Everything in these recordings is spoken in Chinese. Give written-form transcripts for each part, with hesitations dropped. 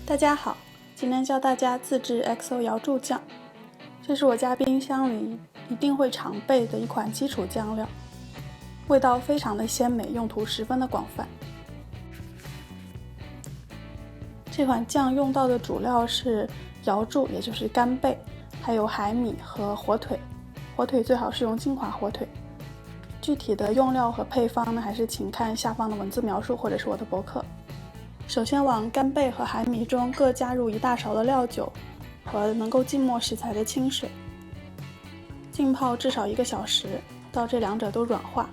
大家好，今天教大家自制 XO 瑶柱酱。这是我家冰箱里一定会常备的一款基础酱料，味道非常的鲜美，用途十分的广泛。这款酱用到的主料是瑶柱，也就是干贝，还有海米和火腿。火腿最好是用金华火腿。具体的用料和配方呢，还是请看下方的文字描述或者是我的博客。首先往干贝和海米中各加入1大勺的料酒和能够浸没食材的清水，浸泡至少1个小时，到这两者都软化。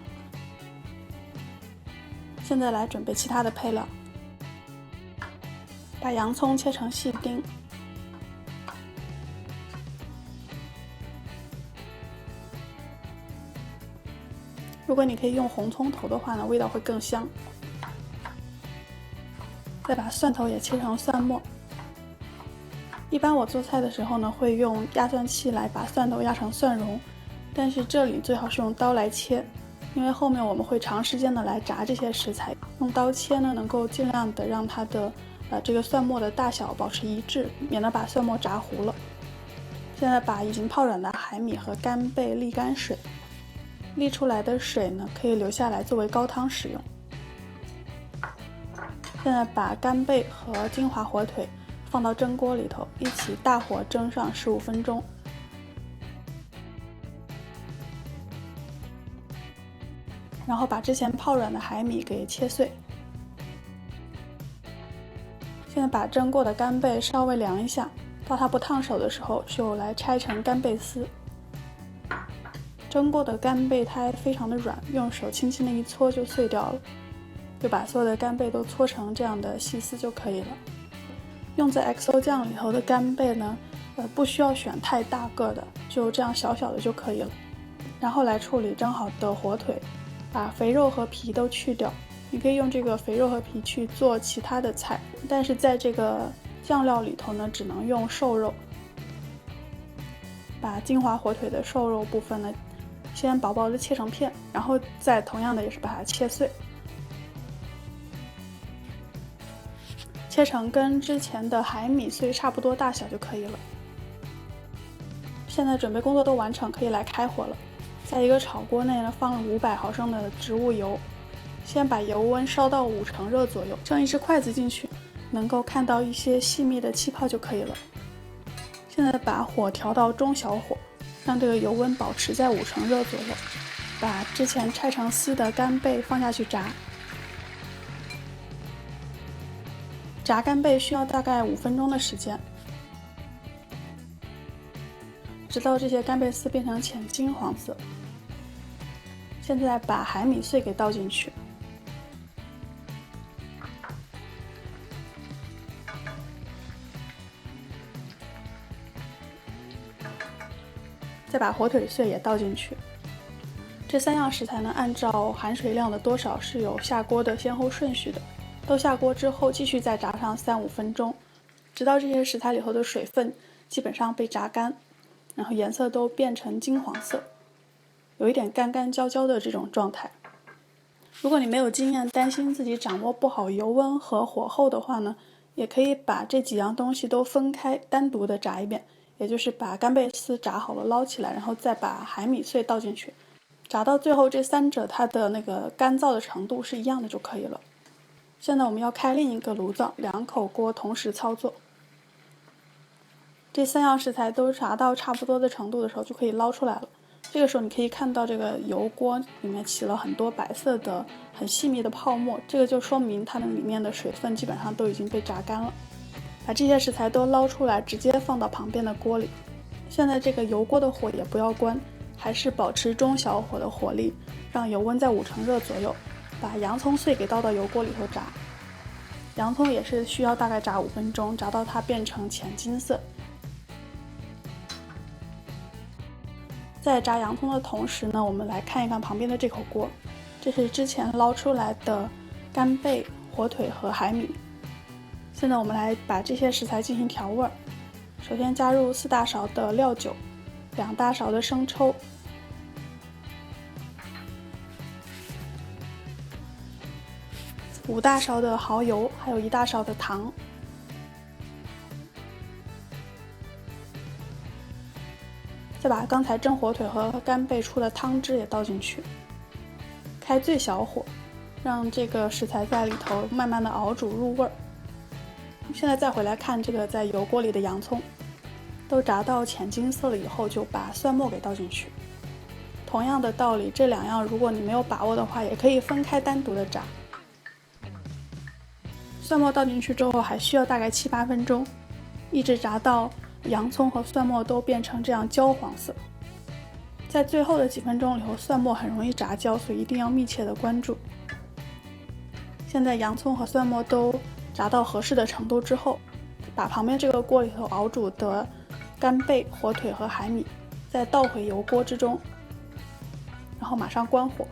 现在来准备其他的配料，把洋葱切成细丁，如果你可以用红葱头的话呢，味道会更香。再把蒜头也切成蒜末。一般我做菜的时候呢，会用压蒜器来把蒜头压成蒜蓉，但是这里最好是用刀来切，因为后面我们会长时间的来炸这些食材，用刀切呢，能够尽量的让它的这个蒜末的大小保持一致，免得把蒜末炸糊了。现在把已经泡软的海米和干贝沥干水，沥出来的水呢，可以留下来作为高汤使用。现在把干贝和金华火腿放到蒸锅里头，一起大火蒸上15分钟。然后把之前泡软的海米给切碎。现在把蒸过的干贝稍微凉一下，到它不烫手的时候，就来拆成干贝丝。蒸过的干贝它非常的软，用手轻轻的一搓就碎掉了。就把所有的干贝都搓成这样的细丝就可以了。用在 XO 酱里头的干贝呢，不需要选太大个的，就这样小小的就可以了。然后来处理蒸好的火腿，把肥肉和皮都去掉。你可以用这个肥肉和皮去做其他的菜，但是在这个酱料里头呢，只能用瘦肉。把金华火腿的瘦肉部分呢，先薄薄的切成片，然后再同样的也是把它切碎。切成跟之前的海米碎差不多大小就可以了。现在准备工作都完成，可以来开火了。在一个炒锅内呢，放了500毫升的植物油，先把油温烧到5成热左右，蒸一只筷子进去，能够看到一些细密的气泡就可以了。现在把火调到中小火，让这个油温保持在5成热左右。把之前拆成丝的干贝放下去炸。炸干贝需要大概5分钟的时间，直到这些干贝丝变成浅金黄色。现在把海米碎给倒进去，再把火腿碎也倒进去。这3样食材呢，按照含水量的多少是有下锅的先后顺序的。都下锅之后，继续再炸上3-5分钟，直到这些食材里头的水分基本上被炸干，然后颜色都变成金黄色，有一点干干焦焦的这种状态。如果你没有经验，担心自己掌握不好油温和火候的话呢，也可以把这几样东西都分开，单独的炸一遍，也就是把干贝丝炸好了捞起来，然后再把海米碎倒进去，炸到最后这3者它的那个干燥的程度是一样的就可以了。现在我们要开另一个炉灶，2口锅同时操作。这3样食材都炸到差不多的程度的时候，就可以捞出来了。这个时候你可以看到这个油锅里面起了很多白色的很细密的泡沫，这个就说明它们里面的水分基本上都已经被炸干了。把这些食材都捞出来，直接放到旁边的锅里。现在这个油锅的火也不要关，还是保持中小火的火力，让油温在5成热左右。把洋葱碎给倒到油锅里头炸，洋葱也是需要大概炸5分钟，炸到它变成浅金色。在炸洋葱的同时呢，我们来看一看旁边的这口锅，这是之前捞出来的干贝、火腿和海米。现在我们来把这些食材进行调味。首先加入4大勺的料酒，2大勺的生抽，5大勺的蚝油，还有1大勺的糖。再把刚才蒸火腿和干贝出的汤汁也倒进去，开最小火，让这个食材在里头慢慢的熬煮入味儿。现在再回来看这个在油锅里的洋葱，都炸到浅金色了以后，就把蒜末给倒进去。同样的道理，这两样如果你没有把握的话，也可以分开单独的炸。蒜末倒进去之后，还需要大概7、8分钟，一直炸到洋葱和蒜末都变成这样焦黄色。在最后的几分钟里头，蒜末很容易炸焦，所以一定要密切的关注。现在洋葱和蒜末都炸到合适的程度之后，把旁边这个锅里头熬煮的干贝、火腿和海米再倒回油锅之中，然后马上关火。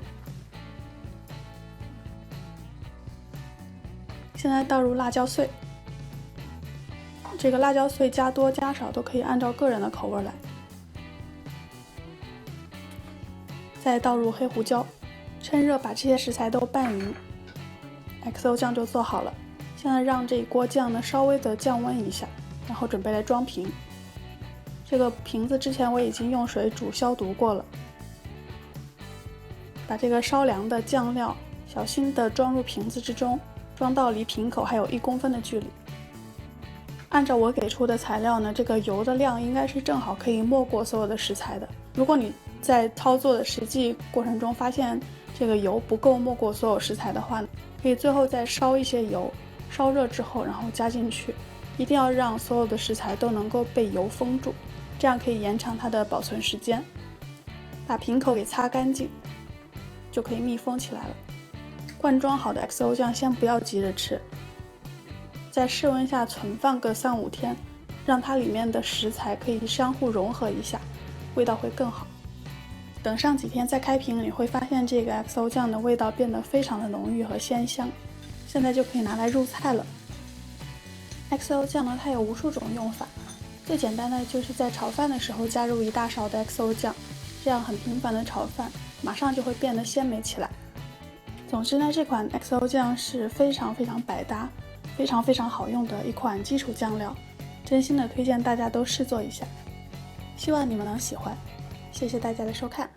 现在倒入辣椒碎，这个辣椒碎加多加少都可以按照个人的口味来。再倒入黑胡椒，趁热把这些食材都拌匀，XO 酱就做好了。现在让这一锅酱呢稍微的降温一下，然后准备来装瓶。这个瓶子之前我已经用水煮消毒过了。把这个稍凉的酱料小心的装入瓶子之中，装到离瓶口还有1公分的距离。按照我给出的材料呢，这个油的量应该是正好可以没过所有的食材的。如果你在操作的实际过程中发现这个油不够没过所有食材的话，可以最后再烧一些油，烧热之后然后加进去，一定要让所有的食材都能够被油封住，这样可以延长它的保存时间。把瓶口给擦干净，就可以密封起来了。罐装好的 XO 酱先不要急着吃，在室温下存放个3、5天，让它里面的食材可以相互融合一下，味道会更好。等上几天再开瓶，你会发现这个 XO 酱的味道变得非常的浓郁和鲜香，现在就可以拿来入菜了。XO 酱呢，它有无数种用法，最简单的就是在炒饭的时候加入1大勺的 XO 酱，这样很平凡的炒饭马上就会变得鲜美起来。总之呢，这款 XO 酱是非常百搭、非常好用的一款基础酱料，真心的推荐大家都试做一下，希望你们能喜欢。谢谢大家的收看。